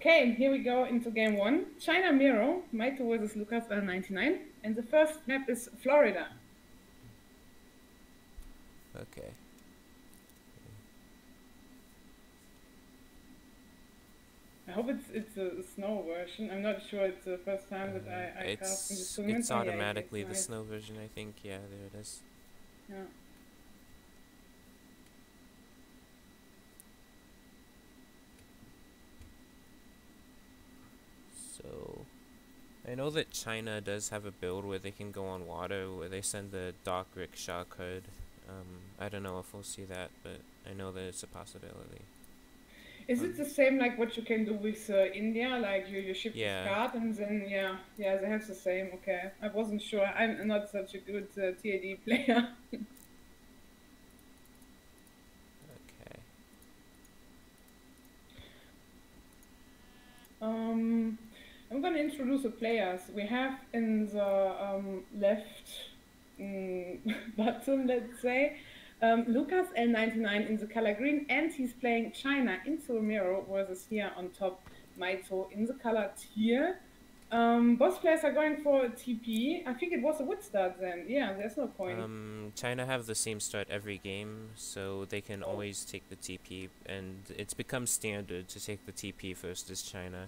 Okay, here we go into game one. China Miro, Maito versus Lucas L99. And the first map is Florida. Okay. I hope it's a snow version. I'm not sure. It's the first time that I cast in this tournament. It's Oh yeah, it's automatically the nice. snow version, I think. Yeah, there it is. Yeah. So I know that China does have a build where they can go on water, where they send the Doc Rickshaw code. I don't know if we'll see that, but I know that it's a possibility. Is it the same like what you can do with India? Like you ship this Yeah. card and then yeah, they have the same. Okay, I wasn't sure. I'm not such a good TAD player. Okay. um, I'm gonna introduce the players. We have in the left button, let's say, Lucas L99 in the color green, and he's playing China into Romero versus here on top, Maito in the color teal. Both players are going for a TP. I think it was a wood start then. Yeah, there's no point. China have the same start every game, so they can Oh, always take the TP, and it's become standard to take the TP first as China,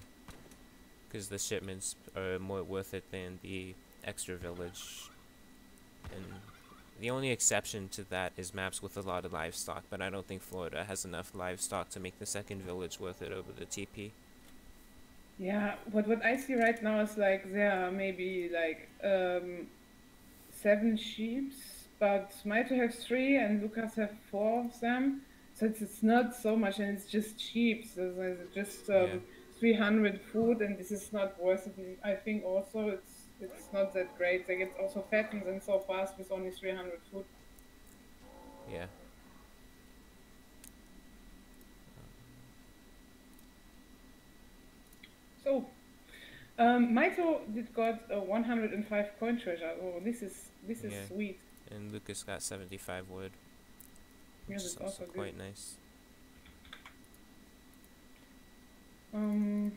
because the shipments are more worth it than the extra village. And the only exception to that is maps with a lot of livestock, but I don't think Florida has enough livestock to make the second village worth it over the TP. yeah. What I see right now is like there are maybe like 7 sheeps, but Maito has 3 and Lucas have 4 of them. So it's not so much, and it's just sheep. So there's just Yeah, 300 food, and this is not worth it. I think also it's not that great. Like it's also fattens and so fast with only 300 food. yeah. So Maito did got a 105 coin treasure. Oh, this is Yeah, sweet. and Lucas got 75 wood, Yeah, which is that's also also good. quite nice. Um,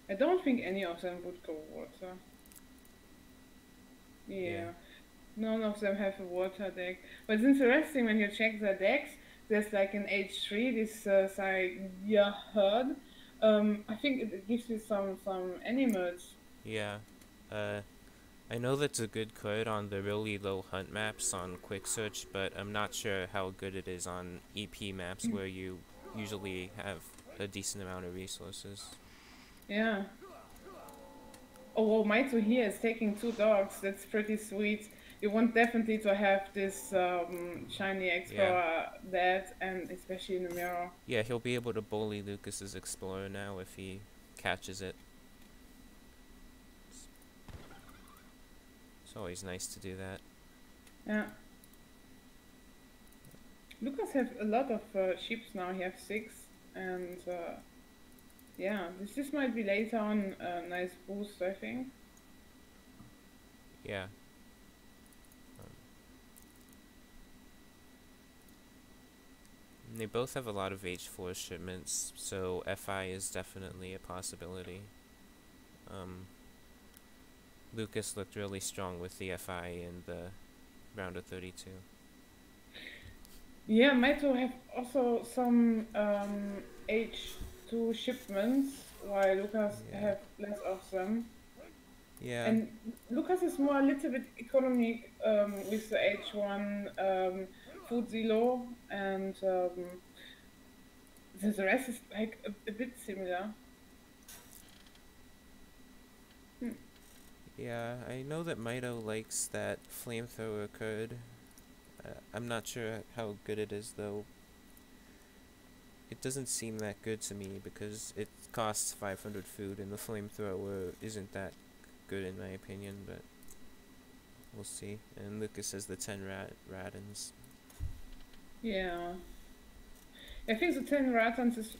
I don't think any of them would go water. Yeah, Yeah, none of them have a water deck. But it's interesting when you check their decks. There's like an H3, this Saya herd. I think it gives you some animals. yeah. Uh, I know that's a good code on the really low hunt maps on quick search, but I'm not sure how good it is on EP maps where you usually have a decent amount of resources. Yeah. Oh, well, Maito here is taking 2 dogs. That's pretty sweet. You want definitely to have this shiny Yeah. explorer dead, and especially in the mirror. Yeah, he'll be able to bully Lucas's Explorer now if he catches it. It's always nice to do that. Yeah. Lucas have a lot of sheep now. He have 6, and yeah, this might be later on a nice boost, I think. Yeah. Um, they both have a lot of H4 shipments, so FI is definitely a possibility. Um, Lucas looked really strong with the FI in the round of 32. Yeah, Maito have also some H2 shipments, while Lucas Yeah. have less of them. Yeah. And Lucas is more a little bit economic with the H1 food silo, and the rest is like a bit similar. Hmm. Yeah, I know that Mito likes that flamethrower code. I'm not sure how good it is though. It doesn't seem that good to me because it costs 500 food and the flamethrower isn't that good in my opinion, but we'll see. And Lucas has the 10 Radins. Yeah, I think the 10 ratans is,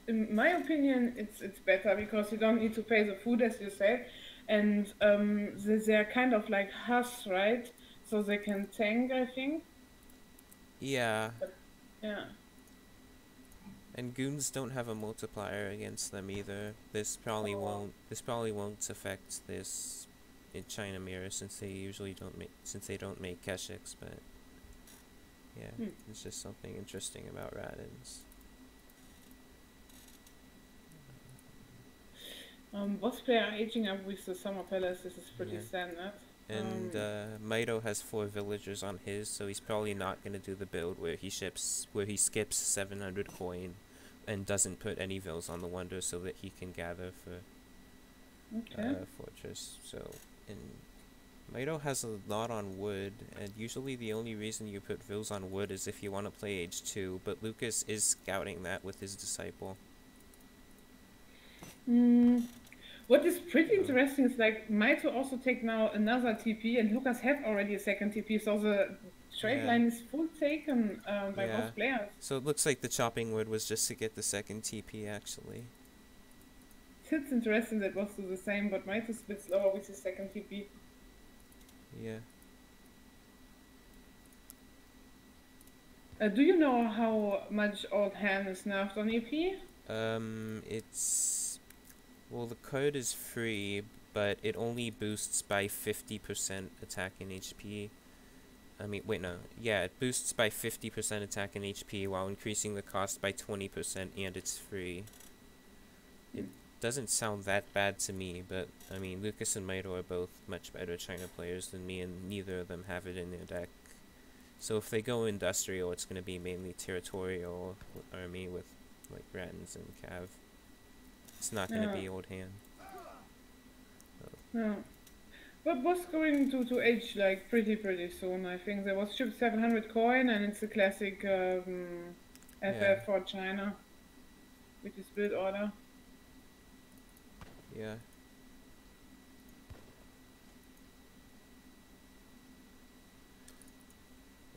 in my opinion, it's better because you don't need to pay the food as you said, and they're kind of like Huss, right? So they can tank, I think. Yeah, But yeah, And goons don't have a multiplier against them either. This probably won't affect this in China Mirror since they don't make Keshiks, but yeah, it's just something interesting about Radins. Boss player aging up with the Summer Palace. This is pretty standard. And Maito has 4 villagers on his, so he's probably not gonna do the build where he skips 700 coin, and doesn't put any vills on the wonder so that he can gather for Fortress. So, and Maito has a lot on wood, and usually the only reason you put vills on wood is if you want to play H2, but Lucas is scouting that with his disciple. What is pretty interesting is like Maito also take now another TP, and Lucas have already a second TP, so the trade line is full taken by both players. So it looks like the chopping wood was just to get the second TP actually. It's interesting that both do the same, but Maito's a bit slower with his second TP. Yeah. Do you know how much Old Ham is nerfed on EP? Well, the code is free, but it only boosts by 50% attack and HP. I mean, wait, no. Yeah, it boosts by 50% attack and HP while increasing the cost by 20%, and it's free. It doesn't sound that bad to me, but, I mean, Lucas and Maito are both much better China players than me, and neither of them have it in their deck. So if they go industrial, it's going to be mainly territorial army with, like, Ratens and Cav. It's not going to be Old Hand. No. But was going to age like pretty soon. I think there was shipped 700 coin, and it's a classic FF for China, which is build order. Yeah.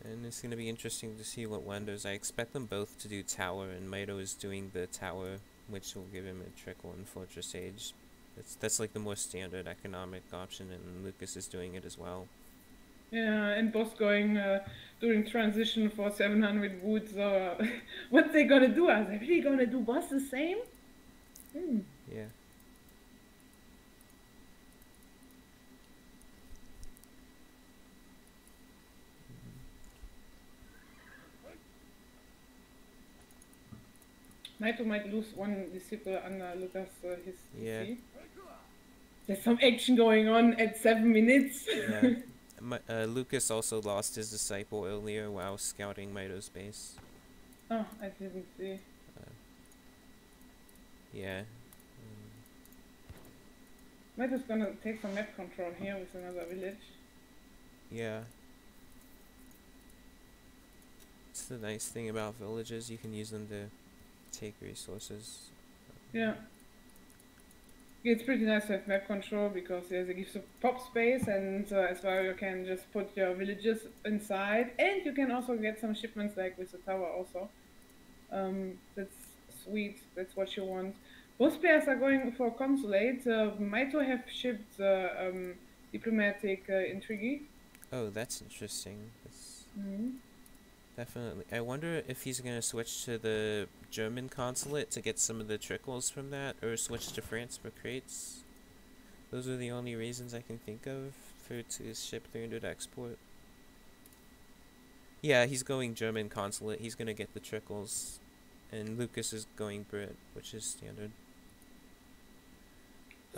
And it's going to be interesting to see what wonders. I expect them both to do tower, and Maito is doing the tower, which will give him a trickle in Fortress Age. That's like the more standard economic option, and Lucas is doing it as well. Yeah, and both going doing transition for 700 wood. So what they gonna do? Are they really gonna do both the same? Yeah. Maito might lose one disciple under Lucas his TC. There's some action going on at 7 minutes. Yeah. Lucas also lost his disciple earlier while scouting Maito's base. Oh, I didn't see. Yeah. Maito's gonna take some map control here with another village. Yeah. It's the nice thing about villages, you can use them to take resources. Yeah. It's pretty nice to have map control because it gives you pop space, and as well you can just put your villages inside, and you can also get some shipments like with the tower also. That's sweet, that's what you want. Both players are going for consulate. Maito have shipped diplomatic intrigue. Oh, that's interesting. That's definitely. I wonder if he's gonna switch to the German consulate to get some of the trickles from that, or switch to France for crates. Those are the only reasons I can think of to ship 300 export. Yeah, he's going German consulate. He's gonna get the trickles, and Lucas is going Brit, which is standard.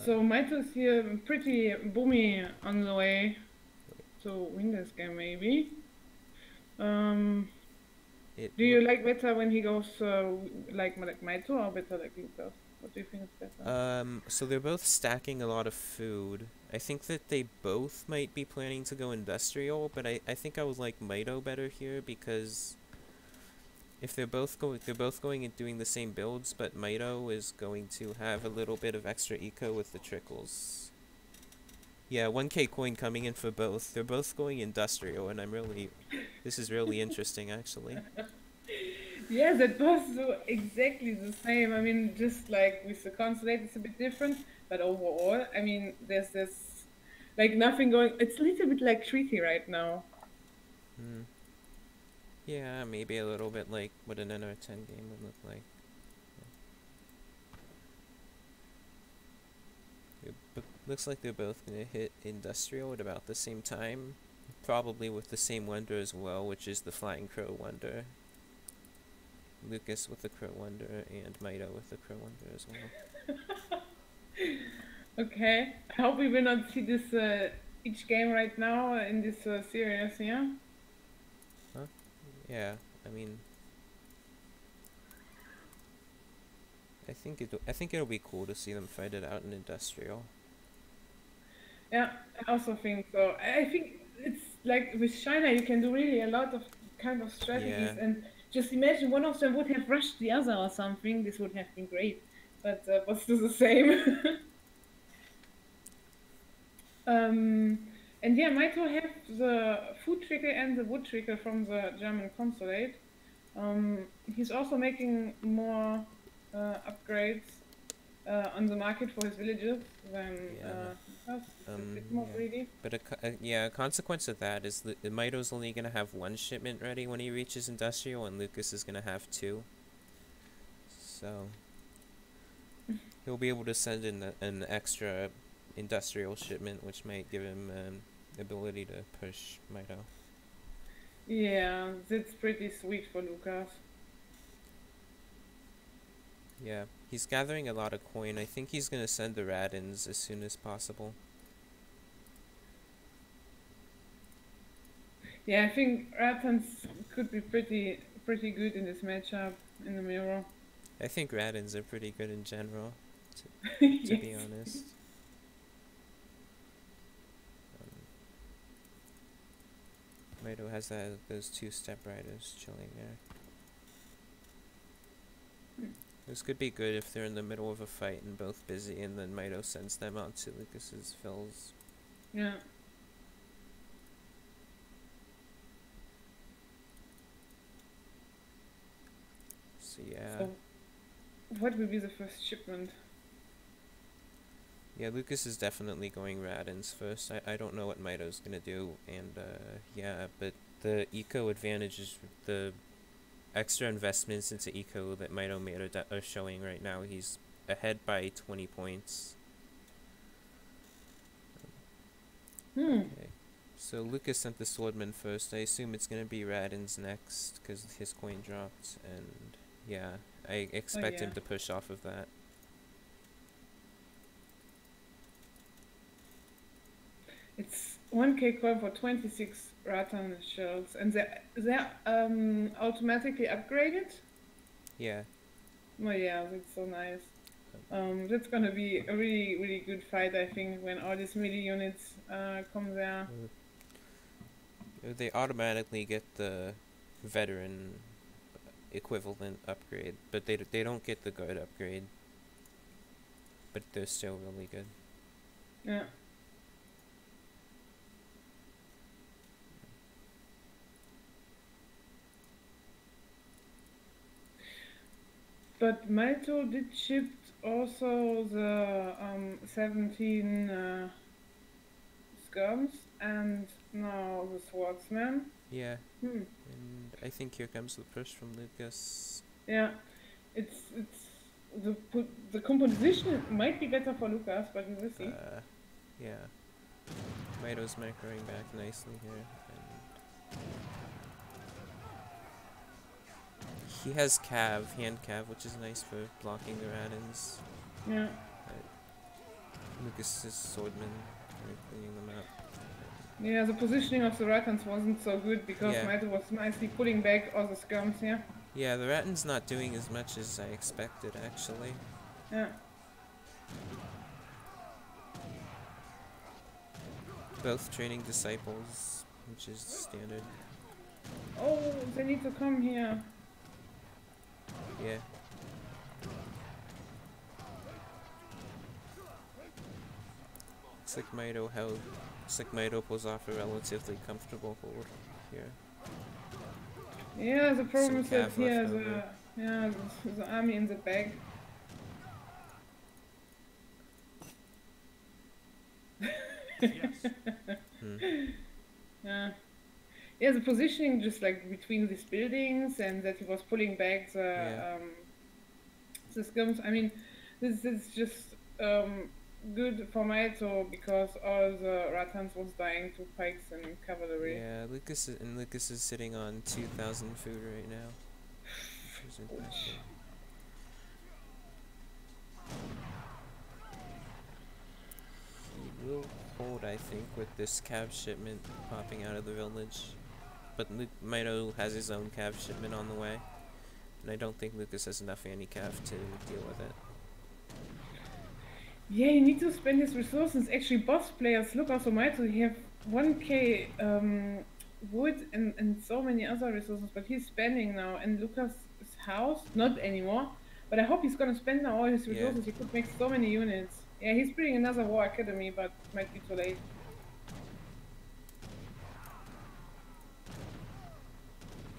So Maito's here pretty boomy on the way to win this game, maybe. Do you like better when he goes like Maito, or better like Lucas? What do you think is better? So they're both stacking a lot of food. I think that they both might be planning to go industrial, but I think I would like Maito better here, because if they're both going and doing the same builds, but Maito is going to have a little bit of extra eco with the trickles. Yeah, 1k coin coming in for both. They're both going industrial, and this is really interesting, actually. Yeah, that both do exactly the same. I mean, just like with the consulate, it's a bit different, but overall, I mean, there's this, like, nothing going. It's a little bit like treaty right now. Yeah, maybe a little bit like what an NR10 game would look like. Looks like they're both gonna hit Industrial at about the same time. Probably with the same wonder as well, which is the Flying Crow wonder. Lucas with the Crow wonder and Maito with the Crow wonder as well. Okay. I hope we will not see this each game right now in this series, yeah? Huh? Yeah, I mean, I think it'll be cool to see them fight it out in Industrial. Yeah, I also think so. I think it's like with China, you can do really a lot of kind of strategies, Yeah, and just imagine one of them would have rushed the other or something. This would have been great, but still the same. um, and yeah, Maito have the food trickle and the wood trickle from the German consulate. He's also making more upgrades on the market for his villages than yeah, us. It's a bit more yeah. greedy. But yeah, a consequence of that is that Maito's only gonna have one shipment ready when he reaches Industrial, and Lucas is gonna have two. So he'll be able to send in an extra Industrial shipment, which might give him the ability to push Maito. Yeah, that's pretty sweet for Lucas. Yeah, he's gathering a lot of coin. I think he's gonna send the Radins as soon as possible. Yeah, I think Ratans could be pretty good in this matchup in the mirror. I think Radins are pretty good in general, to be Yes. honest. Maito has those two step riders chilling there. This could be good if they're in the middle of a fight and both busy, and then Maito sends them out to Lucas's fills. Yeah. So yeah. So, what will be the first shipment? Yeah, Lucas is definitely going Radins first. I don't know what Maito's gonna do, and yeah, but the eco advantages, the extra investments into eco that Maito made are showing right now. He's ahead by 20 points. Okay. So Lucas sent the Swordman first. I assume it's gonna be Radins next, because his coin dropped, and yeah, I expect him yeah. to push off of that. It's 1k coin for 26 Ratan shells, and they're automatically upgraded. Yeah. Oh yeah, that's so nice. That's gonna be a really good fight, I think, when all these melee units come there. They automatically get the veteran equivalent upgrade, but they don't get the guard upgrade. But they're still really good. Yeah. But Maito did ship also the 17 skirms and now the swordsman. Yeah. Hmm. And I think here comes the push from Lucas. Yeah, it's the composition might be better for Lucas, but we will see. Yeah. Maito's macroing back nicely here. And he has hand cav, which is nice for blocking the Radins. Yeah. Lucas's swordman, cleaning them out. Yeah, the positioning of the Ratans wasn't so good because Yeah. Maito was nicely pulling back all the skirms here. Yeah, the Ratin's not doing as much as I expected, actually. Yeah. Both training disciples, which is standard. Oh, they need to come here. Yeah. Looks like Maito pulls off a relatively comfortable hold here. Yeah, the problem is that cav he has left over. the army in the back. Yeah. Yeah, the positioning just like between these buildings and that he was pulling back the skirms. I mean, this is just good for Maito because all the Ratans was dying to pikes and cavalry. Yeah, Lucas is sitting on 2,000 food right now. Which isn't that good. He will hold, I think, with this cav shipment popping out of the village. But Maito has his own cav shipment on the way. And I don't think Lucas has enough anti-cav to deal with it. Yeah, you need to spend his resources. Actually, boss players look also Maito. He have 1k wood and so many other resources, but he's spending now. And Lucas' house, not anymore. But I hope he's gonna spend now all his resources. He could make so many units. Yeah, he's building another war academy, but might be too late.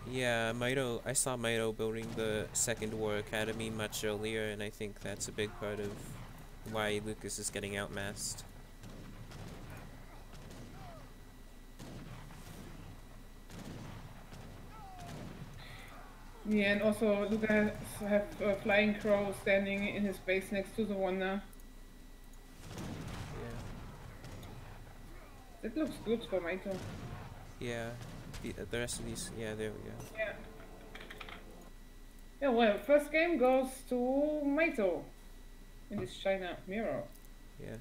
Yeah, Maito, I saw Maito building the second war academy much earlier, and I think that's a big part of why Lucas is getting outmassed. Yeah, and also Lucas have a flying crow standing in his base next to the one now. Yeah. That looks good for Maito. Yeah. The rest of these, yeah, there we go. Yeah. Yeah, well, first game goes to Maito in this China mirror. Yeah.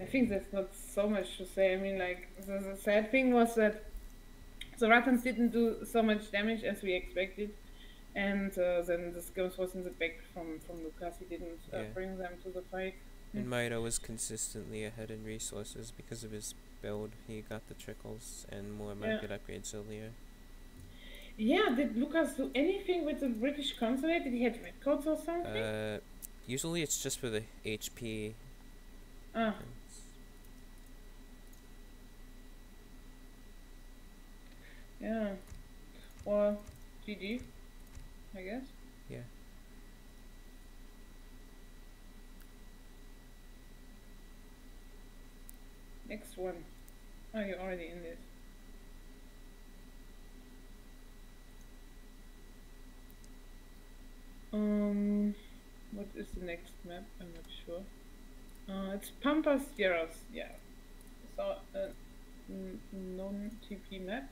I think that's not so much to say. I mean, like, the sad thing was that the Ratans didn't do so much damage as we expected, and then the skills was in the back from Lucas. He didn't bring them to the fight. And Maito was consistently ahead in resources because of his build. He got the trickles and more market upgrades earlier. Yeah, did Lucas do anything with the British consulate? Did he have red coats or something? Usually it's just for the HP. Ah. Yeah. Well, GG, I guess. Yeah. Next one. Oh, you're already in this. What is the next map? I'm not sure. It's Pampas Sierras, yeah. So, non-TP map.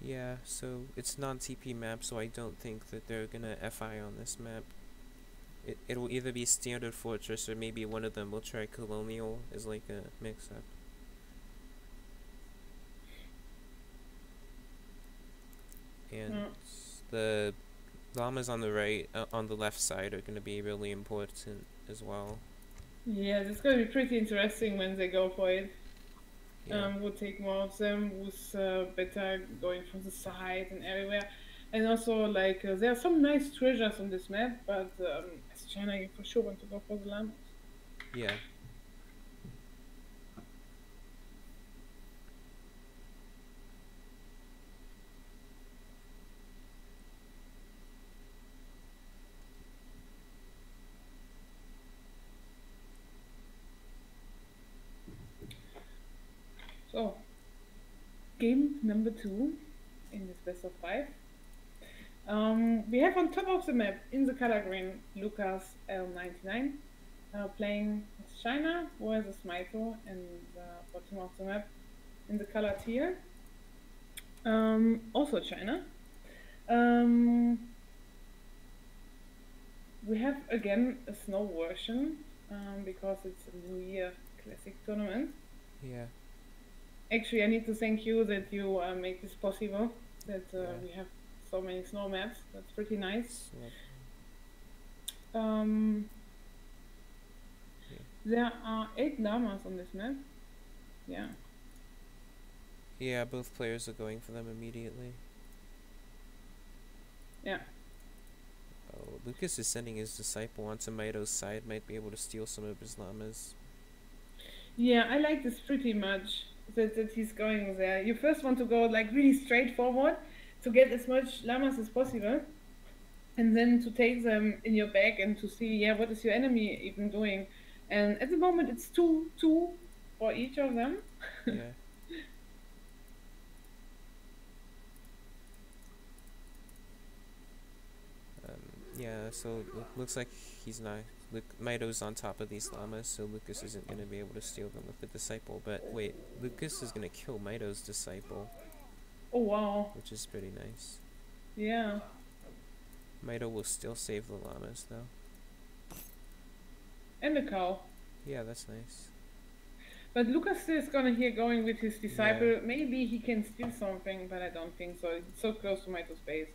Yeah, so it's non-TP map, so I don't think that they're gonna FI on this map. It'll either be standard fortress or maybe one of them will try colonial as like a mix-up. And the llamas on the right, on the left side are going to be really important as well. Yeah, it's going to be pretty interesting when they go for it. Yeah. We'll take more of them, who's better going from the side and everywhere. And also, like, there are some nice treasures on this map, but as China, you for sure want to go for the llamas. Yeah. So, game number 2 in this best of 5. We have on top of the map, in the color green, Lucas L99 playing with China, versus Maito in the bottom of the map, in the color teal. Also China. We have again a snow version because it's a New Year Classic tournament. Yeah. Actually, I need to thank you that you make this possible, that we have so many snow maps. That's pretty nice. There are 8 llamas on this map. Yeah. Yeah, both players are going for them immediately. Yeah. Oh, Lucas is sending his disciple onto Maito's side, might be able to steal some of his llamas. Yeah, I like this pretty much, that he's going there. You first want to go like really straightforward to get as much llamas as possible, and then to take them in your bag and to see, yeah, what is your enemy even doing. And at the moment it's 2 for each of them. Yeah. Yeah, so it looks like he's not. Mito's on top of these llamas, so Lucas isn't going to be able to steal them with the disciple. But wait, Lucas is going to kill Mito's disciple, Oh wow. which is pretty nice. Yeah. Mito will still save the llamas, though. And a cow. Yeah, that's nice. But Lucas is gonna here going with his disciple. Yeah. Maybe he can steal something, but I don't think so. It's so close to Mito's base.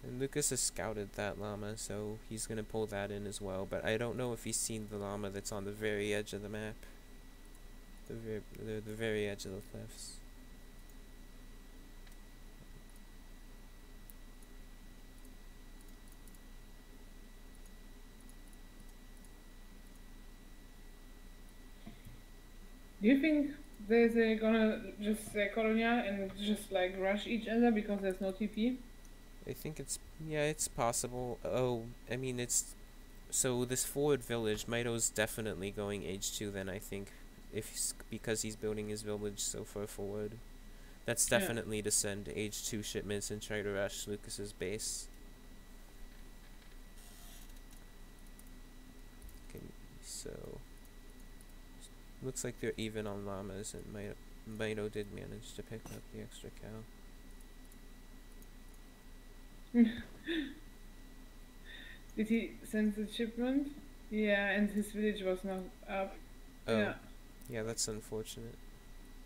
And Lucas has scouted that llama, so he's going to pull that in as well. But I don't know if he's seen the llama that's on the very edge of the map. The very edge of the cliffs. Do you think they're gonna just colonial and just like rush each other because there's no TP? I think it's possible. Oh, I mean, so this forward village, Mito's definitely going H2 then, I think, because he's building his village so far forward. That's Yeah. definitely to send H2 shipments and try to rush Lucas's base. Okay, so looks like they're even on llamas, and Mito did manage to pick up the extra cow. Did he send the shipment? Yeah, and his village was not up. Oh, Yeah. yeah, that's unfortunate.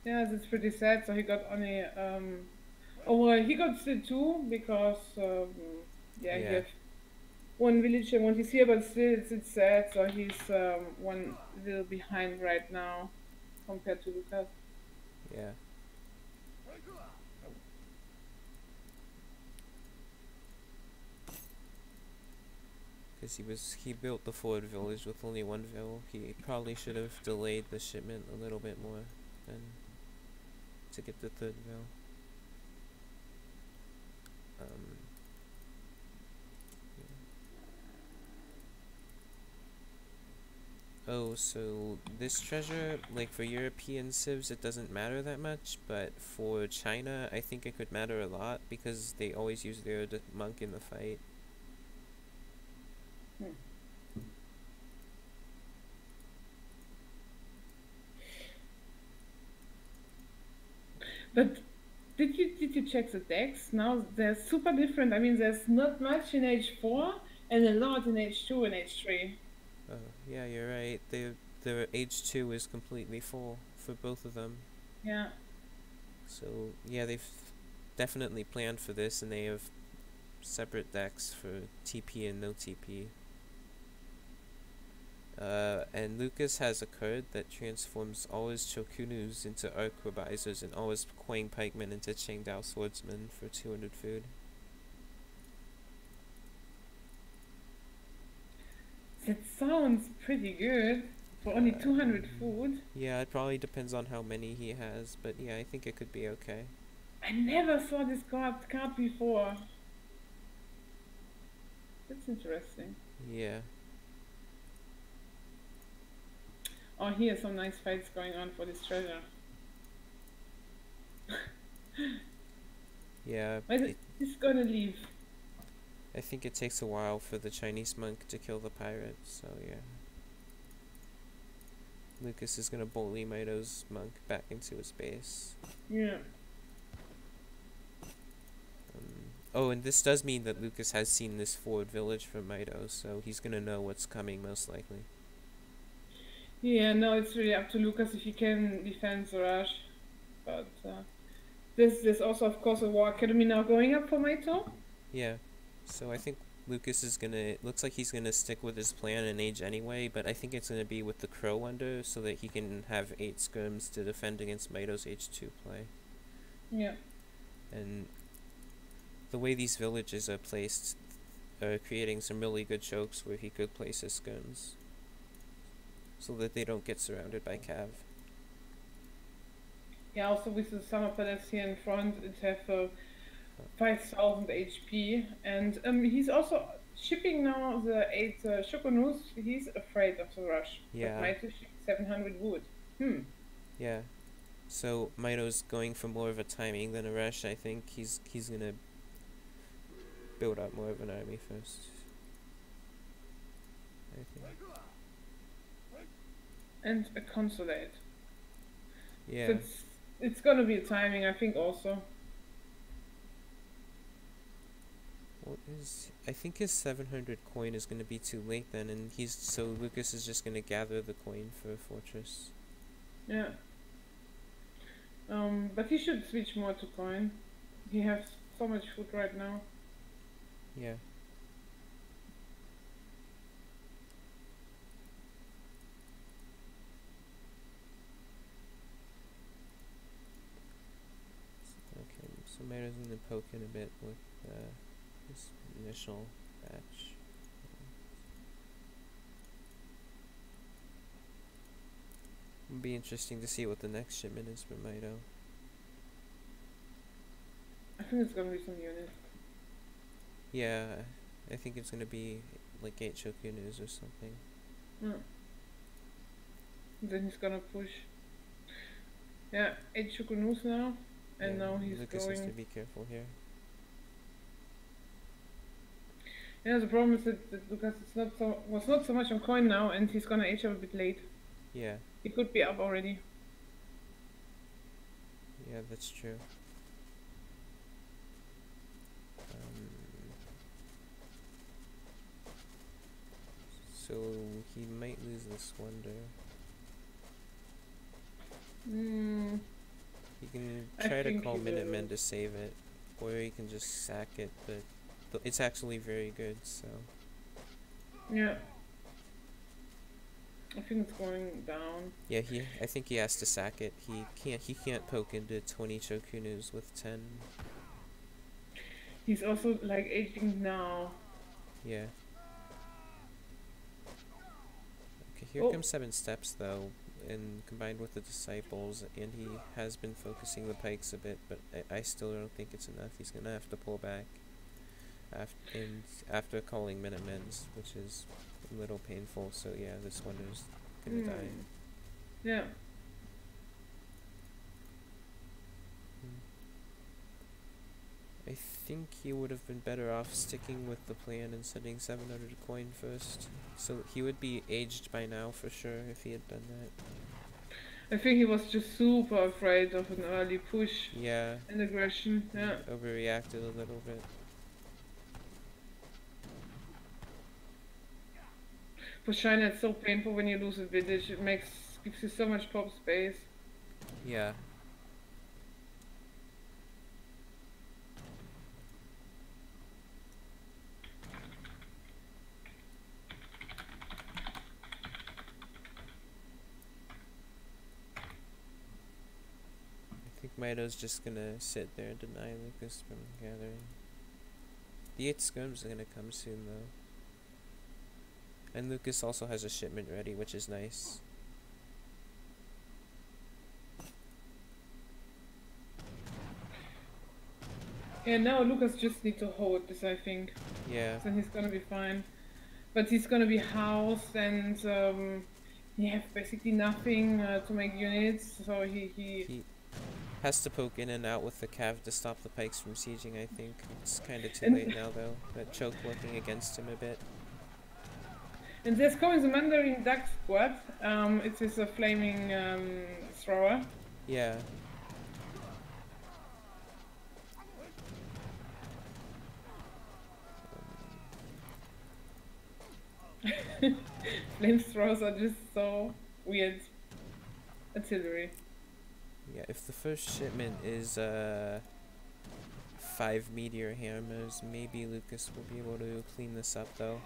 Yeah, that's pretty sad. So he got only oh well, he got still two because yeah, he Yeah. have one village and one he's here, but still it's sad. So he's one little behind right now compared to Lucas. Yeah. Because he built the forward village with only one vill. He probably should have delayed the shipment a little bit more than to get the third vill. Yeah. Oh, so this treasure, like for European civs, it doesn't matter that much, but for China, I think it could matter a lot because they always use their monk in the fight. But did you check the decks? Now they're super different. I mean, there's not much in H4 and a lot in H2 and H3. Oh, yeah, you're right. Their H2 is completely full for both of them. Yeah. So, yeah, they've definitely planned for this, and they have separate decks for TP and no TP. And Lucas has a card that transforms all his Chokunus into Arquebizers and all his Quang Pikemen into Chengdao Swordsmen for 200 food. That sounds pretty good for only 200 food. Yeah, it probably depends on how many he has, but yeah, I think it could be okay. I never saw this card before. That's interesting. Yeah. Oh, here some nice fights going on for this treasure. Yeah. He's gonna leave. I think it takes a while for the Chinese monk to kill the pirate, so yeah. Lucas is gonna bully Mito's monk back into his base. Yeah. Oh, and this does mean that Lucas has seen this forward village from Mito, so he's gonna know what's coming most likely. Yeah, no, it's really up to Lucas if he can defend the rush. But there's also, of course, a War Academy now going up for Mito. Yeah, so I think Lucas is gonna, looks like he's gonna stick with his plan and age anyway, but I think it's gonna be with the Crow under so that he can have 8 skirms to defend against Mito's H2 play. Yeah. And the way these villages are placed are creating some really good chokes where he could place his skirms so that they don't get surrounded by cav. Yeah, also with the Summer Palace here in front, it have 5000 HP, and he's also shipping now the 8 Shokunus. He's afraid of the rush. Yeah. But Mito shipped 700 wood. Yeah. So Mito's going for more of a timing than a rush. I think he's gonna build up more of an army first. I think. And a consulate. Yeah. So it's gonna be a timing, I think also. I think his 700 coin is gonna be too late then, and so Lucas is just gonna gather the coin for Fortress. Yeah. But he should switch more to coin. He has so much food right now. Yeah. Okay, so Mara's gonna poke in a bit with this initial batch. It'll be interesting to see what the next shipment is for Mido. I think it's gonna be some units. Yeah, I think it's gonna be like 8 Shokunes or something. Yeah. Then he's gonna push. Yeah, 8 Shokunus now. And Yeah, now he's Lucas going. has to be careful here. Yeah, the problem is that Lucas was not so much on coin now, and he's gonna age up a bit late. Yeah. He could be up already. Yeah, that's true. So he might lose this wonder. He can try to call Minutemen to save it, or he can just sack it, but it's actually very good, so... Yeah. I think it's going down. Yeah, I think he has to sack it. He can't poke into 20 Shokunus with 10. He's also like aging now. Yeah. Okay, here comes 7 steps though, and combined with the disciples, and he has been focusing the pikes a bit, but I still don't think it's enough. He's gonna have to pull back after calling Minutemen's, which is a little painful, so yeah, this wonder's gonna die. Yeah. I think he would have been better off sticking with the plan and sending 700 coin first. So he would be aged by now for sure if he had done that. I think he was just super afraid of an early push. Yeah. And aggression. Yeah. Overreacted a little bit. For China, it's so painful when you lose a village. It gives you so much pop space. Yeah. I think Mido's just gonna sit there and deny Lucas from gathering. The 8 scrims are gonna come soon though. And Lucas also has a shipment ready, which is nice. Yeah, now Lucas just needs to hold this, I think. Yeah. Then he's gonna be fine. But he's gonna be housed, and he has basically nothing to make units, so he has to poke in and out with the cav to stop the pikes from sieging, I think. It's kind of too late now though. That choke working against him a bit. And there's coming the Mandarin Duck Squad. It is a flaming thrower. Yeah. Flamethrowers are just so weird. Artillery. Yeah, if the first shipment is 5 meteor hammers, maybe Lucas will be able to clean this up though.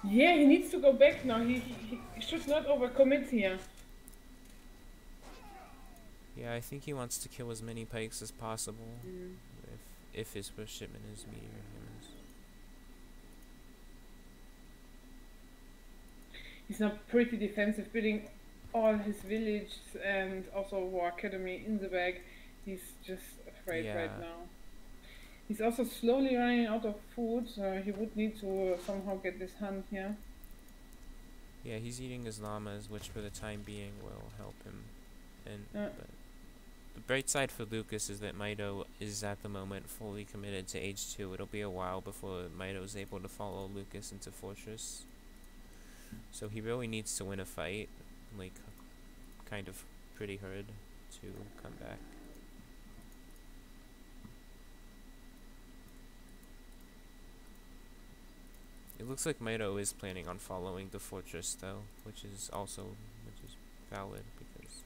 Yeah, he needs to go back now. He should not overcommit here. Yeah, I think he wants to kill as many pikes as possible. If his first shipment is meteor hammers. He's now pretty defensive, building all his village and also War Academy in the bag. He's just afraid right now. He's also slowly running out of food, so he would need to somehow get this hunt here. Yeah, he's eating his llamas, which for the time being will help him. And but the bright side for Lucas is that Mido is at the moment fully committed to Age 2. It'll be a while before Mido is able to follow Lucas into Fortress. So he really needs to win a fight, like, kind of pretty hard to come back. It looks like Maito is planning on following the fortress though, which is valid because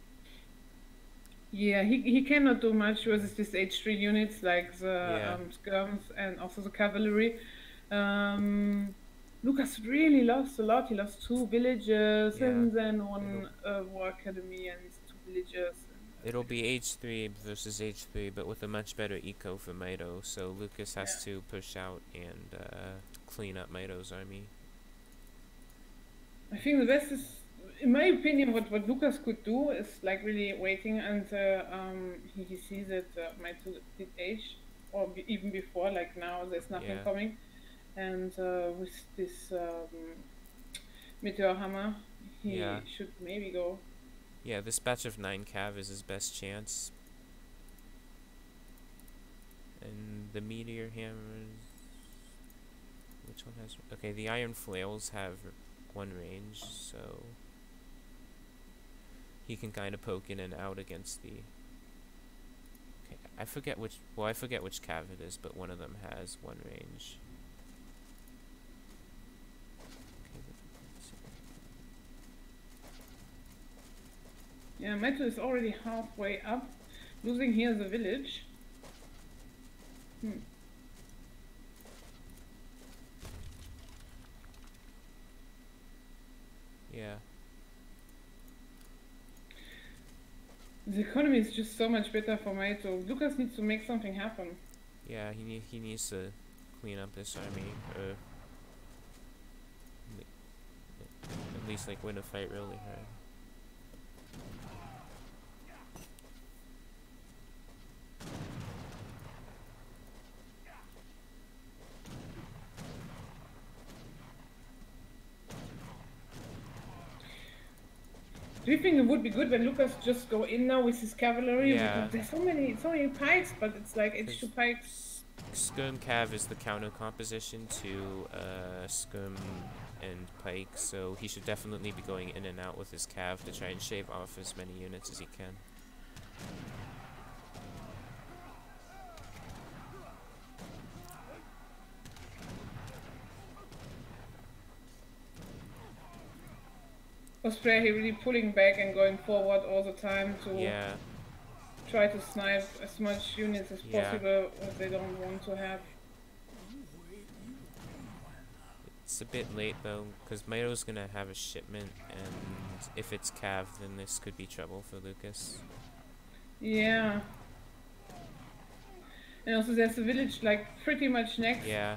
Yeah, he cannot do much versus these H3 units like the yeah, skirms and also the cavalry. Lucas really lost a lot. He lost 2 villages yeah. and then It'll one war academy and 2 villages. And, it'll be H3 versus H3, but with a much better eco for Maito. So Lucas yeah. has to push out and clean up Maito's army. I think the best is, in my opinion, what Lucas could do is like really waiting until he sees that my two did age, or even before, like now there's nothing Yeah, coming, and with this meteor hammer, yeah, he should maybe go. yeah. This batch of 9 cav is his best chance, and the meteor hammers. Which one has? Okay, the iron flails have 1 range, so he can kind of poke in and out against the. Okay, I forget which. Well, I forget which cav it is, but one of them has 1 range. Yeah, Metal is already halfway up, losing here the village. Yeah. The economy is just so much better for Maito. Lucas needs to make something happen. Yeah, he needs to clean up this army, or at least like win a fight really hard. Do you think it would be good when Lucas just go in now with his cavalry? Yeah. Because there's so many pikes, but it's like H2 pikes. Skirm Cav is the counter composition to Skirm and Pike, so he should definitely be going in and out with his Cav to try and shave off as many units as he can. Osprey really pulling back and going forward all the time to try to snipe as much units as possible what they don't want to have. It's a bit late though, because Maito's gonna have a shipment, and if it's Cav, then this could be trouble for Lucas. Yeah. And also there's a village like pretty much next. Yeah.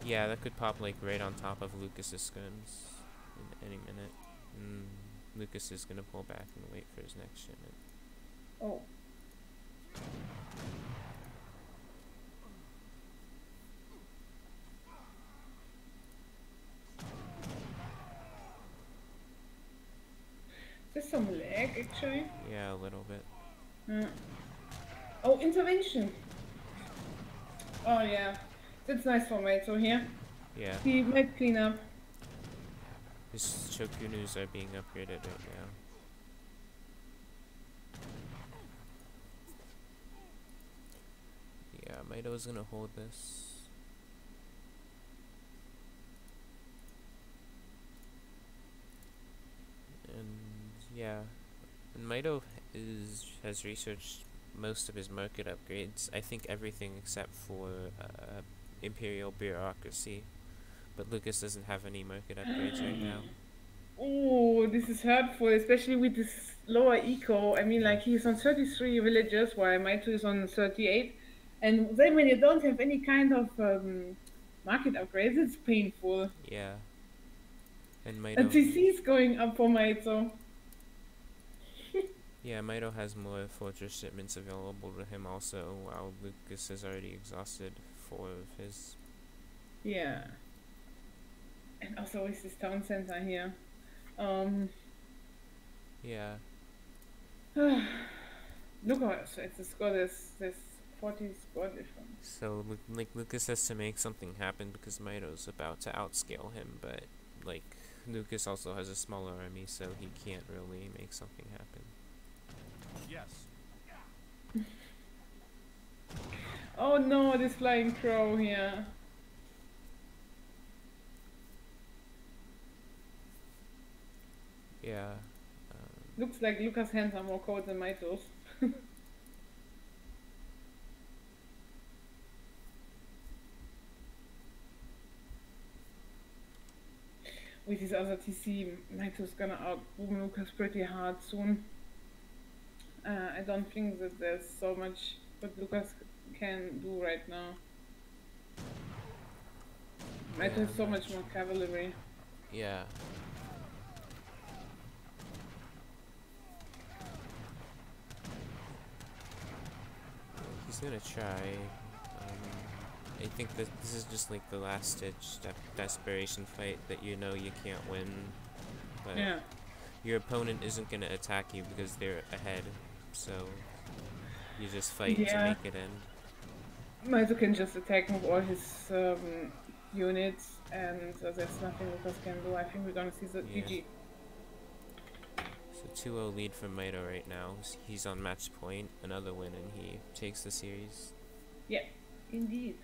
Yeah, that could pop like right on top of Lucas's skirms in any minute. Lucas is gonna pull back and wait for his next shipment. Oh. There's some lag actually. Yeah, a little bit. Oh, intervention. Oh yeah. That's nice for Maito here. Yeah. He might clean up. His Shokunus are being upgraded right now. Yeah, Maito's gonna hold this. And yeah, and Maito has researched most of his market upgrades. I think everything except for Imperial bureaucracy. But Lucas doesn't have any market upgrades right now. Oh, this is hurtful, especially with this lower eco. I mean, like he's on 33 villages, while Maito is on 38. And then when you don't have any kind of market upgrades, it's painful. Yeah. And Maito. And CC is going up for Maito. Yeah, Maito has more fortress shipments available to him also, while Lucas is already exhausted 4 of his. Yeah. And also with this town center here. Yeah. Look at the score, there's 40 score difference. So, like, Lucas has to make something happen because Maito's about to outscale him, but, like, Lucas also has a smaller army, so he can't really make something happen. Yes. Oh no, this flying crow here. Yeah. Looks like Lucas' hands are more cold than Maito's. With his other TC, Maito's gonna outboom Lucas pretty hard soon. I don't think that there's so much what Lucas can do right now. Maito has so much more cavalry. Yeah. He's gonna try. I think that this is just like the last ditch desperation fight that you know you can't win. But Yeah. your opponent isn't gonna attack you because they're ahead, so you just fight to Yeah. make it end. Maito can just attack with all his units, and there's nothing Lucas can do. I think we're gonna see the Yeah. GG. So 2-0 lead for Maito right now. He's on match point, another win, and he takes the series. Yeah, indeed.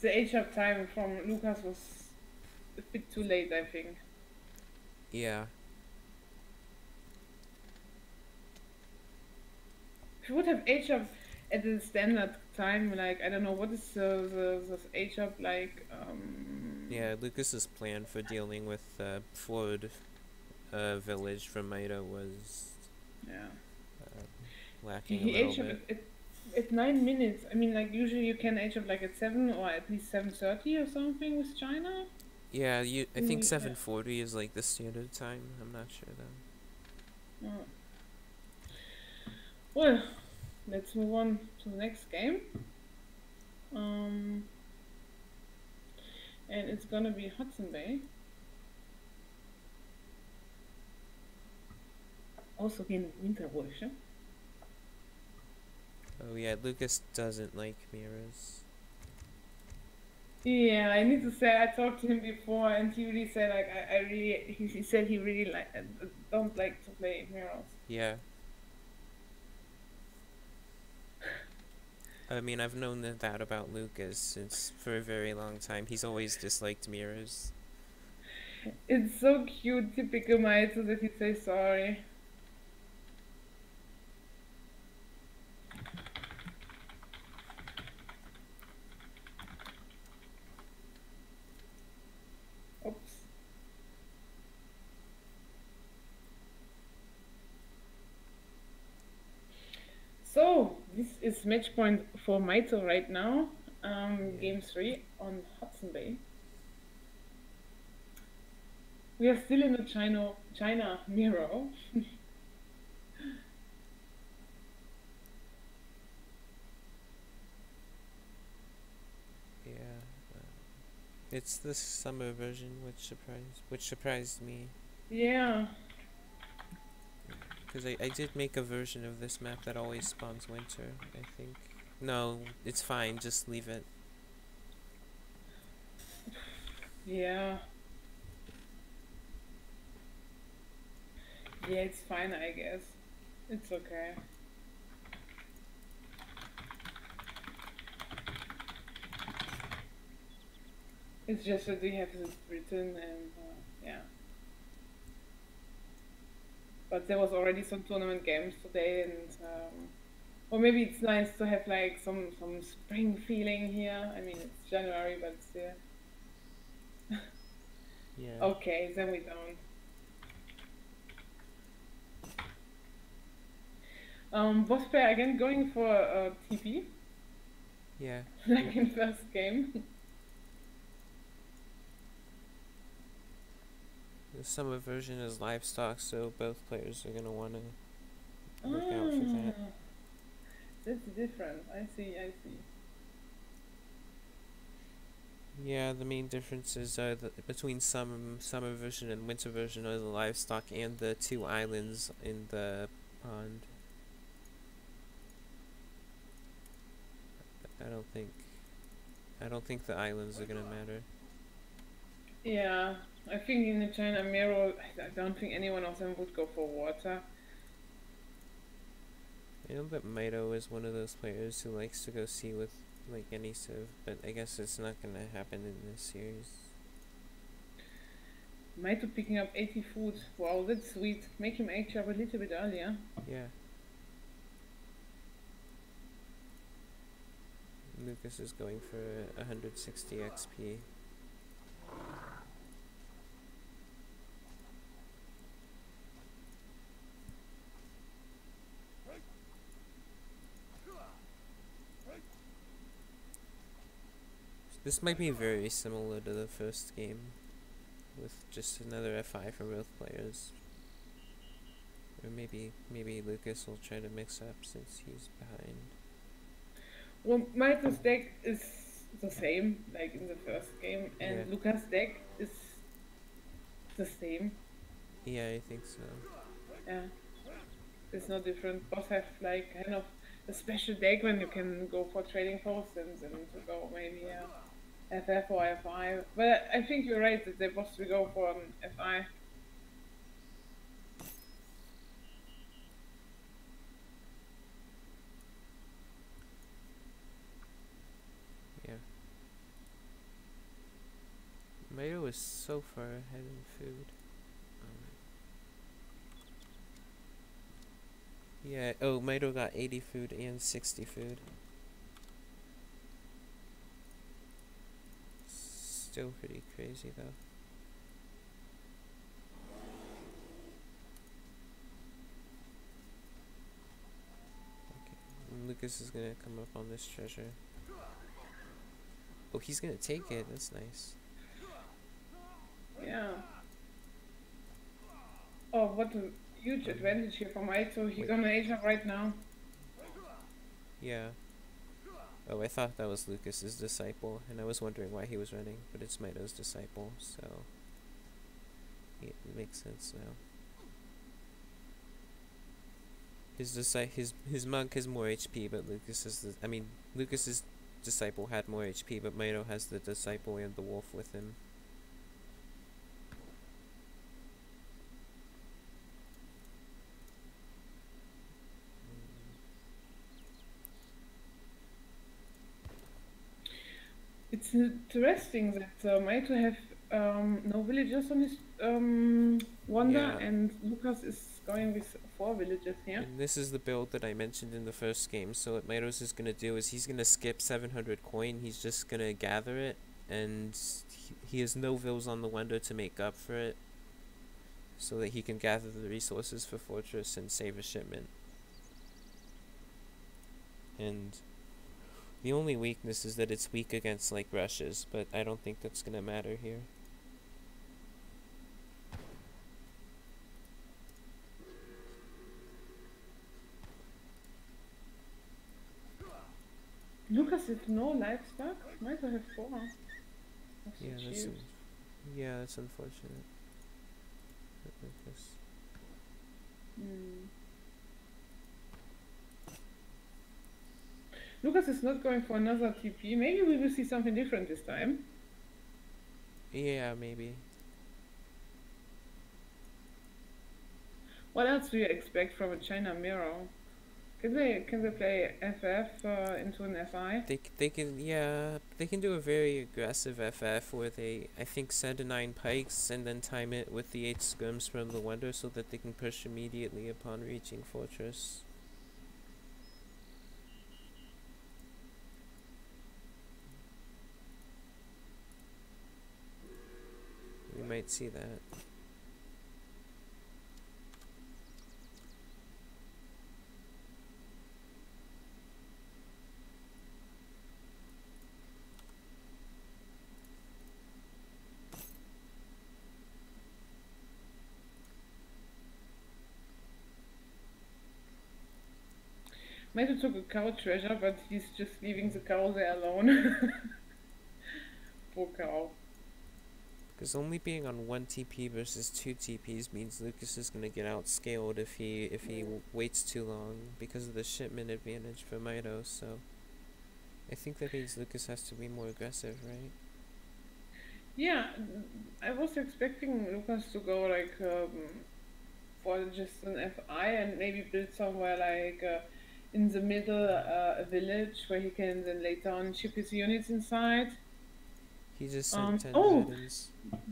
The HUB time from Lucas was a bit too late, I think. Yeah. If you would have HUB at the standard time, like, I don't know, what is the HUB like? Yeah, Lucas's plan for dealing with Ford village from Maito was Yeah. lacking a He little HUB bit. at 9 minutes. I mean, like, usually you can HUB like at 7 or at least 7:30 or something with China. Yeah, I think Yeah. 7:40 is like the standard time. I'm not sure though. Oh. Well, let's move on to the next game. And it's gonna be Hudson Bay. Also in Winterwolf. Oh yeah, Lucas doesn't like mirrors. Yeah, I need to say I talked to him before, and he really said like I really he said he really don't like to play mirrors. Yeah. I mean, I've known that about Lucas since for a very long time. He's always disliked mirrors. It's so cute, typical Maito that he says sorry. Oops. So this is match point for Maito right now. Game 3 on Hudson Bay. We are still in the China mirror. Yeah. It's the summer version, which surprised me. Yeah. Because I did make a version of this map that always spawns winter, I think. No, it's fine, just leave it. Yeah. Yeah, it's fine, I guess. It's okay. It's just that we have this written and yeah. But there was already some tournament games today, and or maybe it's nice to have like some spring feeling here. I mean, it's January, but still. Yeah. Okay, then we don't. Boss player again going for TP, Yeah. like in first game. The summer version is livestock, so both players are gonna want to look out for that. That's different. I see. Yeah, the main differences are between summer version and winter version are the livestock and the two islands in the pond. I don't think I don't think the islands are gonna matter. Yeah, I think in the China Mirror, I don't think anyone of them would go for water. I know that Maito is one of those players who likes to go sea with like any civ, but I guess it's not gonna happen in this series. Maito picking up 80 food. Wow, that's sweet. Make him age up a little bit earlier. Yeah. Lucas is going for 160 XP. This might be very similar to the first game, with just another FI for both players. Or maybe Lucas will try to mix up since he's behind. Well, Maito's deck is the same, like in the first game, and Yeah. Lucas' deck is the same. Yeah, I think so. Yeah, it's no different. Both have like kind of a special deck when you can go for trading posts and then to go maybe FF or FI. But I think you're right that they both will go for an FI. Yeah. Mayo is so far ahead in food. Yeah, oh, Maito got 80 food and 60 food. Still pretty crazy though. Okay, and Lucas is gonna come up on this treasure. Oh, he's gonna take it, that's nice. Yeah. Oh, what a huge advantage here for Maito. He's Wait. gonna age up right now. Yeah. Oh, I thought that was Lucas's disciple, and I was wondering why he was running, but it's Maito's disciple, so it makes sense now. His monk has more HP, but Lucas's disciple had more HP, but Maito has the disciple and the wolf with him. It's interesting that Maito have no villagers on his wonder, Yeah. and Lucas is going with 4 villagers here. And this is the build that I mentioned in the first game. So what Maitos is gonna do is he's gonna skip 700 coin. He's just gonna gather it, and he has no vills on the window to make up for it, so that he can gather the resources for Fortress and save a shipment. And the only weakness is that it's weak against like rushes, but I don't think that's gonna matter here. Lucas has no livestock. Maito have 4. That's Yeah, so that's cheap. that's unfortunate. But Lucas. Hmm. Lucas is not going for another TP. Maybe we will see something different this time. Yeah, maybe. What else do you expect from a China Mirror? Can they play FF into an FI? They can do a very aggressive FF where they I think send a 9 pikes and then time it with the 8 skirms from the wonder so that they can push immediately upon reaching Fortress. We might see that. Maito took a cow treasure, but he's just leaving the cow there alone. Okay. Because only being on 1 TP versus 2 TPs means Lucas is gonna get outscaled if he waits too long because of the shipment advantage for Mito. So I think that means Lucas has to be more aggressive, right? Yeah, I was expecting Lucas to go like for just an FI and maybe build somewhere like in the middle a village where he can then later on ship his units inside. He just sent 10 Oh, Raidens.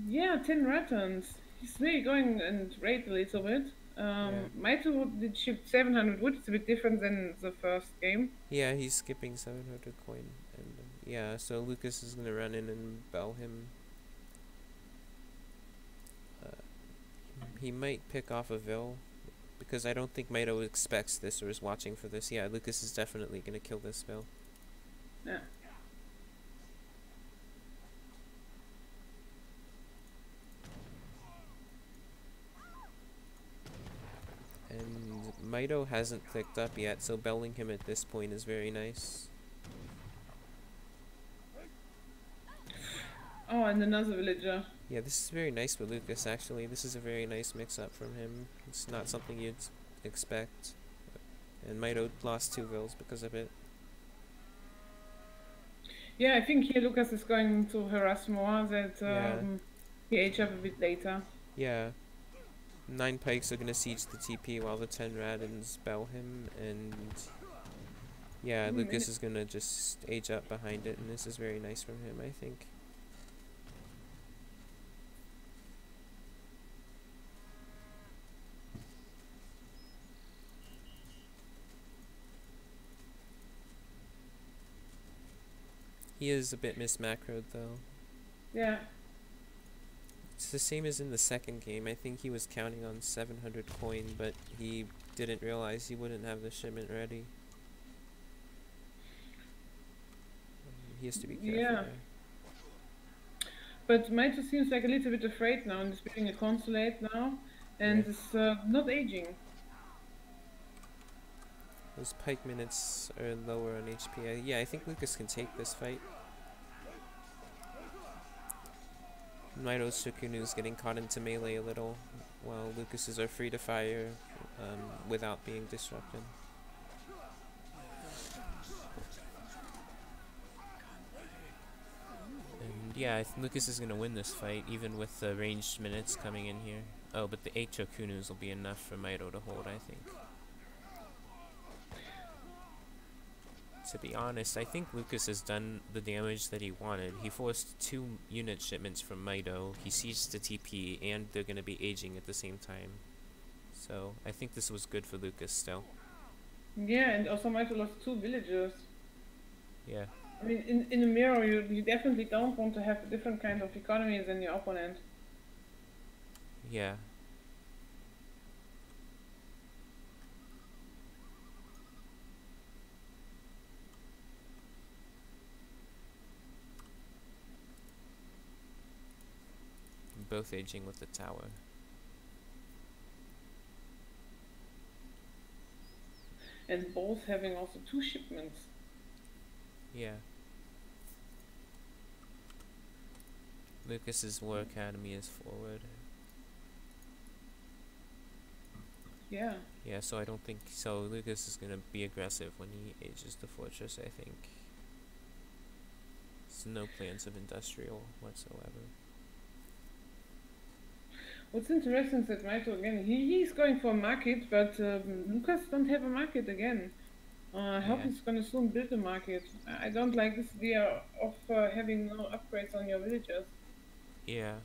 yeah, 10 Rattans. He's really going and raid a little bit. Yeah. Maito did ship 700 wood. It's a bit different than the first game. Yeah, he's skipping 700 coin. And yeah, so Lucas is gonna run in and bell him. He might pick off a Vil, because I don't think Mito expects this or is watching for this. Yeah, Lucas is definitely gonna kill this Vil. Yeah. And Mito hasn't clicked up yet, so belling him at this point is very nice. Oh, and another villager. Yeah, this is very nice for Lucas, actually. This is a very nice mix-up from him. It's not something you'd expect. And Mito lost 2 Vils because of it. Yeah, I think here Lucas is going to harass more that Yeah. he age up a bit later. Yeah. 9 pikes are gonna siege the TP while the 10 Radins bell him, and yeah, Lucas is gonna just age up behind it, and this is very nice from him, I think. He is a bit mismacroed though. Yeah. It's the same as in the second game. I think he was counting on 700 coin, but he didn't realize he wouldn't have the shipment ready. He has to be careful Yeah. there. But Maito seems like a little bit afraid now and is building a consulate now and Yeah. is not aging. Those pike minutes are lower on HP. Yeah, I think Lucas can take this fight. Mito's Shikunu's getting caught into melee a little, while Lucas's are free to fire without being disrupted. And yeah, Lucas is going to win this fight, even with the ranged minutes coming in here. Oh, but the 8 Shokunus will be enough for Mito to hold, I think. To be honest, I think Lucas has done the damage that he wanted. He forced 2 unit shipments from Mito, he sieged the TP, and they're going to be aging at the same time. So, I think this was good for Lucas still. Yeah, and also Maito lost 2 villagers. Yeah. I mean, in a mirror, you definitely don't want to have a different kind of economy than your opponent. Yeah. Both aging with the tower. And both having also 2 shipments. Yeah. Lucas's War Academy is forward. Yeah. Yeah, so I don't think so. Lucas is gonna be aggressive when he ages the fortress, I think. There's no plans of industrial whatsoever. What's interesting is that Maito again, he's going for a market, but Lucas don't have a market again. I hope Yeah. he's gonna soon build a market. I don't like this idea of having no upgrades on your villagers. Yeah.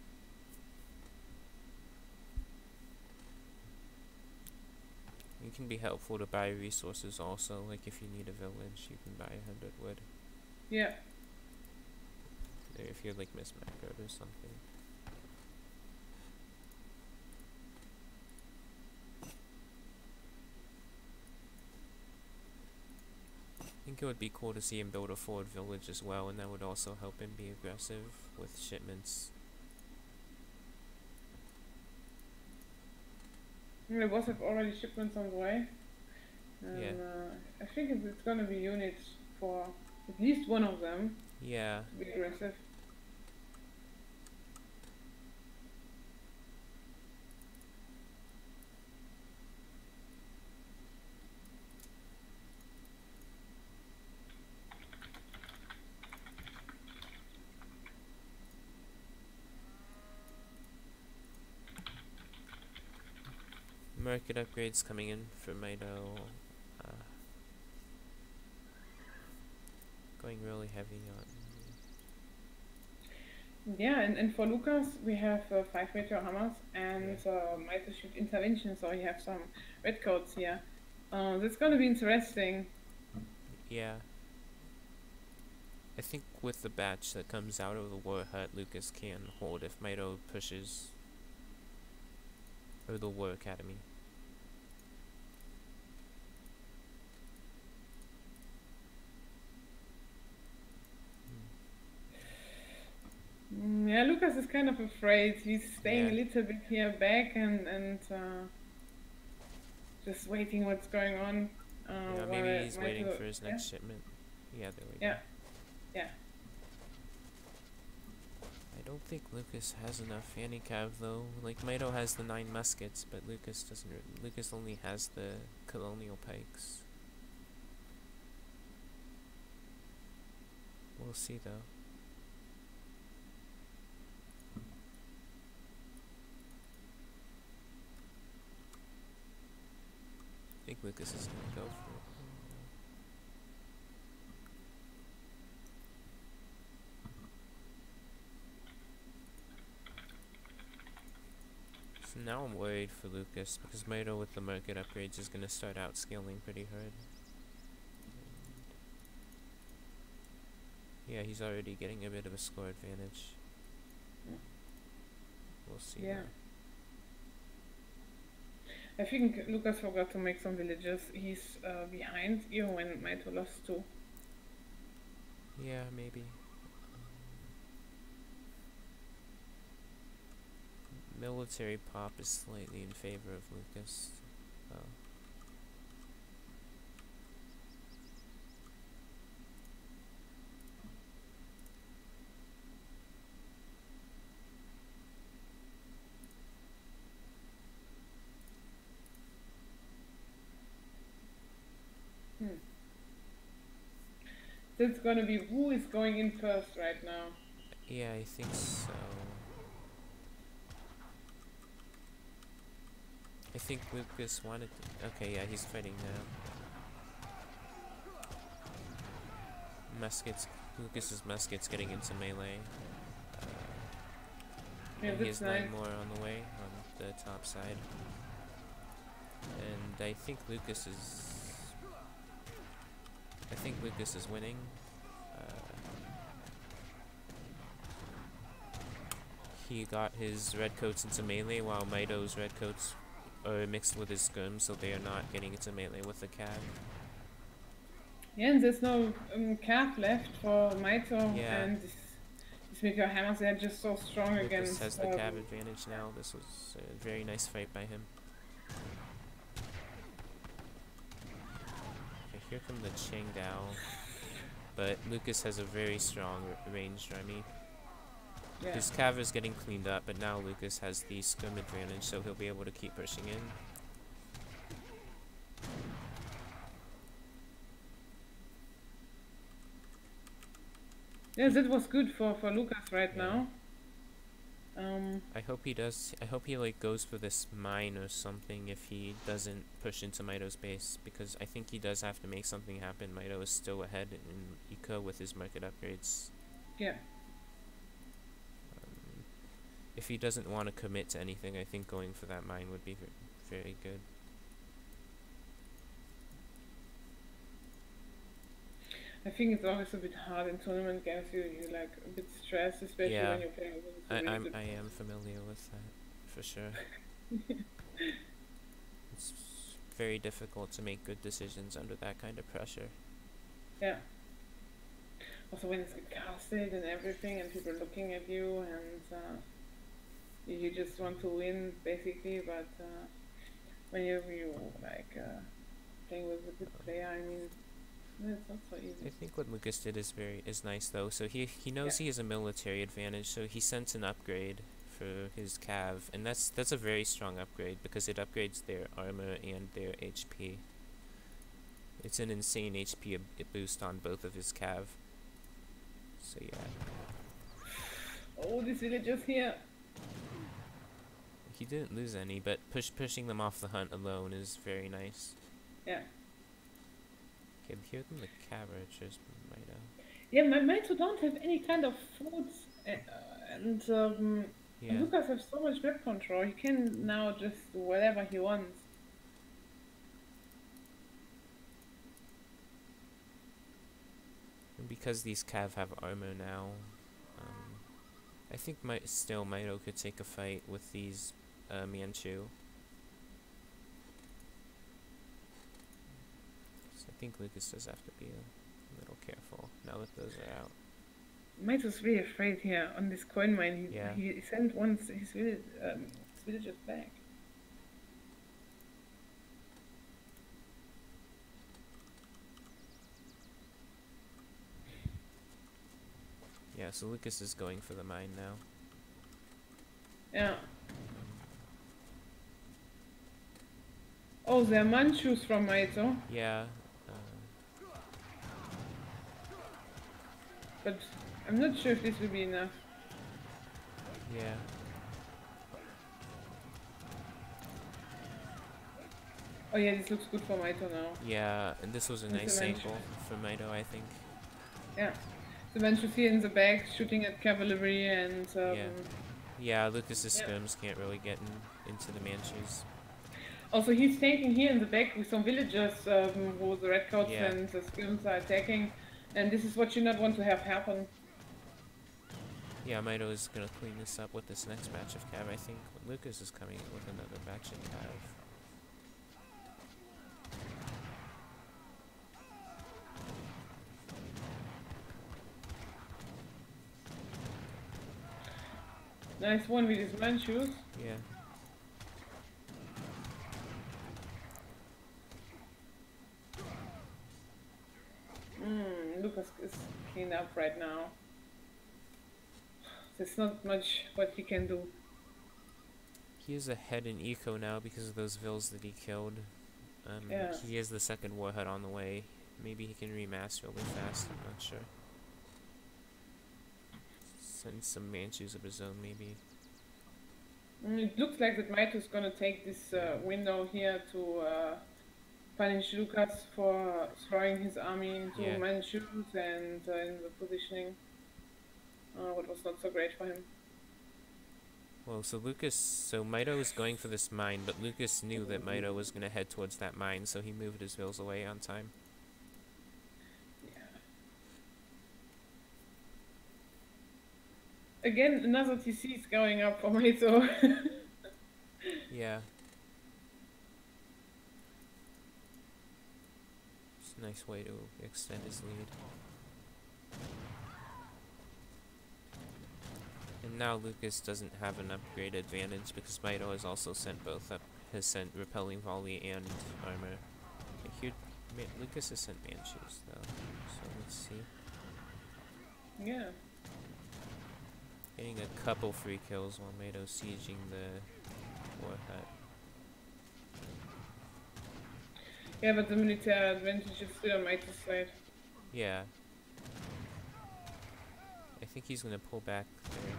It can be helpful to buy resources also, like if you need a village, you can buy 100 wood. Yeah. Or if you're like Miss Macroad or something. I think it would be cool to see him build a forward village as well, and that would also help him be aggressive with shipments. There was have already shipments on the way. And, Yeah. I think it's gonna be units for at least one of them Yeah. to be aggressive. market upgrades coming in for Mito. Going really heavy on. Yeah, and for Lucas, we have 5 meteor hammers and might shoot intervention, so you have some red coats here. That's gonna be interesting. Yeah. I think with the batch that comes out of the War Hut, Lucas can hold if Mito pushes. Or the War Academy. Yeah, Lucas is kind of afraid. He's staying Yeah. a little bit here back and just waiting what's going on. Yeah, while maybe he's Mito- waiting for his yeah? next shipment. Yeah, there we Yeah. go. Yeah. I don't think Lucas has enough anti-cav though. Like Mito has the 9 muskets, but Lucas doesn't. Lucas only has the colonial pikes. We'll see though. I think Lucas is gonna go for it. So now I'm worried for Lucas because Mito with the market upgrades is gonna start out scaling pretty hard. Yeah, he's already getting a bit of a score advantage. We'll see. Yeah. Now. I think Lucas forgot to make some villages. He's behind even when Mito lost 2. Yeah, maybe. Military pop is slightly in favor of Lucas. Oh. That's gonna be who is going in first right now. Yeah, I think so. I think Lucas wanted to. Okay, yeah, he's fighting now. Muskets. Lucas's muskets getting into melee. Yeah, And he that's has 9 nice. more on the way on the top side. And I think Lucas is. I think Lucas is winning. He got his red coats into melee while Mito's red coats are mixed with his scrim, so they are not getting into melee with the cav. Yeah, and there's no calf left for Mito, Yeah. and this meteor hammers, they're just so strong Lucas against. has the cav advantage now. This was a very nice fight by him. Okay, here come the Chengdao. But Lucas has a very strong ranged army. Yeah. His cav is getting cleaned up, but now Lucas has the scrim advantage, so he'll be able to keep pushing in. Yeah, that was good for Lucas right Yeah. now. I hope he does. I hope he like goes for this mine or something if he doesn't push into Mito's base, because I think he does have to make something happen. Mito is still ahead in eco with his market upgrades. Yeah. If he doesn't want to commit to anything, I think going for that mine would be very good. I think it's always a bit hard in tournament games. You like a bit stressed, especially Yeah. when you're playing with I am familiar with that, for sure. It's very difficult to make good decisions under that kind of pressure. Yeah. Also when it's casted and everything, and people are looking at you, and you just want to win basically. But when you like playing with a good player, I mean, it's not so I easy. think what Lucas did is nice though. So he knows he has a military advantage, so he sent an upgrade for his cav, and that's a very strong upgrade because it upgrades their armor and their HP. It's an insane HP boost on both of his cav. So yeah. Oh, this villagers here. he didn't lose any, but pushing them off the hunt alone is very nice. Yeah. Okay, here come the carriages, Maito. Yeah, my mates who don't have any kind of foods, and Yeah. Lucas has so much map control. He can now just do whatever he wants. And because these Cav have armor now, I think Maito could take a fight with these Manchu. So I think Lucas does have to be a little careful now that those are out. Might was really afraid here on this coin mine. Yeah. He sent once his villagers back. Yeah, so Lucas is going for the mine now. Yeah. Oh, there are Manchus from Maito, Yeah. but I'm not sure if this will be enough. Yeah. Oh yeah, this looks good for Maito now. Yeah, and this was a It's a nice Manchu. angle for Maito, I think. Yeah. The Manchus here in the back shooting at cavalry and Yeah, Lucas's Yeah. skirms can't really get into the Manchus. also he's tanking here in the back with some villagers who the redcoats Yeah. and the skirms are attacking, and this is what you not want to have happen. Yeah, Maito is gonna clean this up with this next batch of Cav, I think. Lucas is coming with another batch of Cav. Nice one with his Manchus. Yeah. Lucas is cleaned up right now. There's not much what he can do. He is ahead in eco now because of those vills that he killed. Yeah. He has the second warhead on the way. Maybe he can remass really fast, I'm not sure. Send some Manchus of his own, maybe. It looks like that Maito is gonna take this window here to punish Lucas for throwing his army into Yeah. Manchus and in the positioning. What was not so great for him. Well, so Maito is going for this mine, but Lucas knew that Maito was going to head towards that mine, so he moved his vills away on time. Yeah. Again, another TC is going up for Maito. Yeah. It's a nice way to extend his lead. And now Lucas doesn't have an upgrade advantage because Maito has also sent has sent repelling volley and armor. Okay, Lucas has sent Manchus though, so let's see. Yeah. Getting a couple free kills while Maito's sieging the warhead. Yeah, but the military advantage is still on Maito's side. Yeah. I think he's gonna pull back there.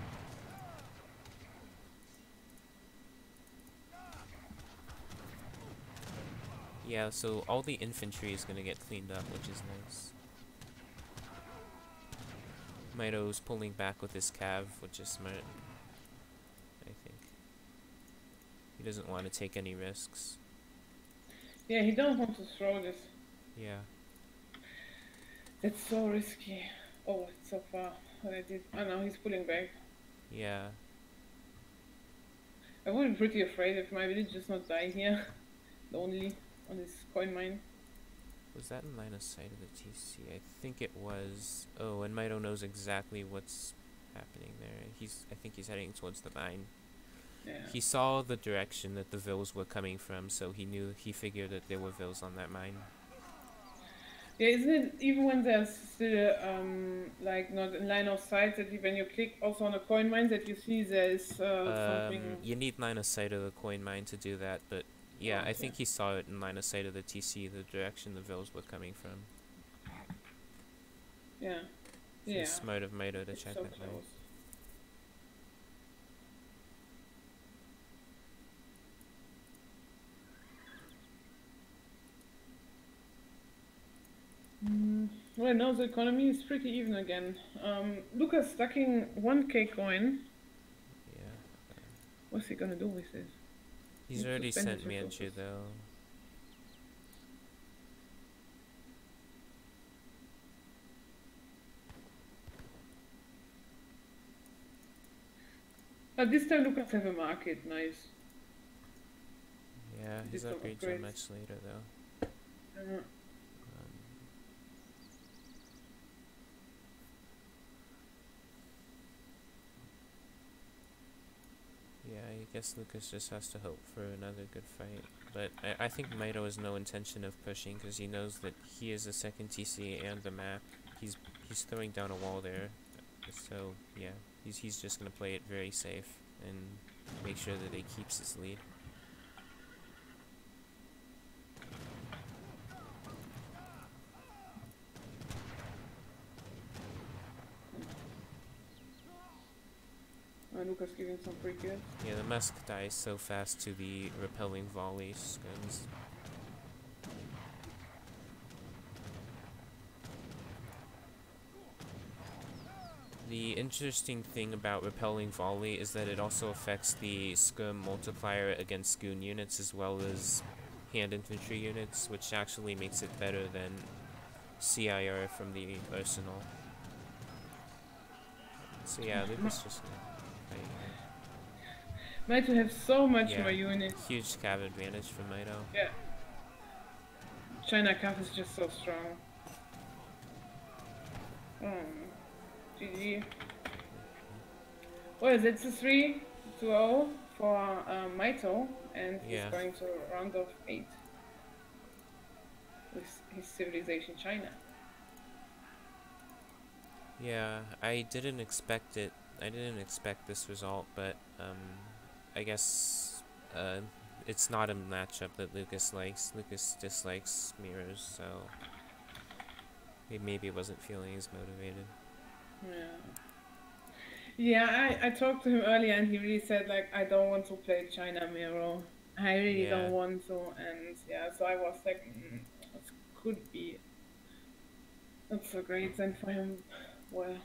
Yeah, so all the infantry is gonna get cleaned up, which is nice. Maito's pulling back with his cav, which is smart. I think. He doesn't want to take any risks. Yeah, he don't want to throw this. Yeah. That's so risky. Oh, it's so far. What I did. Oh no, he's pulling back. Yeah. I would be pretty afraid if my village does not die here. Lonely on this coin mine. Was that in line of sight of the TC? I think it was. Oh, and Maito knows exactly what's happening there. I think he's heading towards the mine. Yeah. He saw the direction that the vills were coming from, so he figured that there were vills on that mine. Yeah, isn't it even when there's still like not in line of sight that when you click also on a coin mine that you see there's something. You need line of sight of the coin mine to do that, but yeah, Oh, I okay. think he saw it in line of sight of the TC, the direction the vills were coming from. Yeah. So Yeah. it's smart of Maito to It's check so that mine. close. Well, now the economy is pretty even again. Lucas stacking 1k coin. Yeah. What's he gonna do with this? He's Needs to already spend sent his Manchu resources. though. But this time Lucas have a market, nice. Yeah, He his did some upgrades are upgrades. much later though. Uh, Um, yeah, I guess Lucas just has to hope for another good fight. But I think Maito has no intention of pushing because he knows that he is a second TC and the map. He's throwing down a wall there. So yeah, he's just gonna play it very safe and make sure that he keeps his lead. Lucas giving some free kills. Yeah, the Musk dies so fast to the repelling volley skins. The interesting thing about repelling volley is that it also affects the scum multiplier against goon units as well as hand infantry units, which actually makes it better than CIR from the arsenal. So yeah, Lucas just gonna fight here. Might have so much Yeah, more units. huge cav advantage for Maito. Yeah. China Cav is just so strong. GG. Well, it's a 3-0 for Maito, and he's Yeah. going to round of 8 with his Civilization China. Yeah, I didn't expect it. I didn't expect this result, but I guess it's not a matchup that Lucas likes. Lucas dislikes mirrors, so he maybe wasn't feeling as motivated. Yeah, I talked to him earlier, and he really said like, I don't want to play China Mirror. I really Yeah. don't want to, and yeah, so I was like, this could be not so great then for him. Well.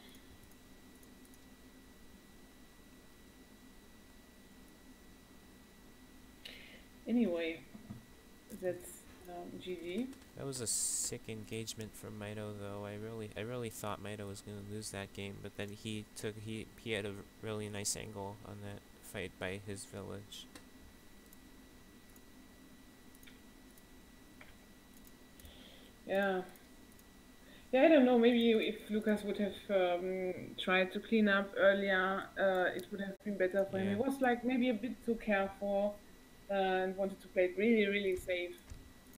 Anyway, that's GG. That was a sick engagement from Maito, though. I really thought Maito was gonna lose that game, but then he had a really nice angle on that fight by his village. Yeah. Yeah, I don't know. Maybe if Lucas would have tried to clean up earlier, it would have been better for him. Yeah. He was like maybe a bit too careful and wanted to play it really, really safe.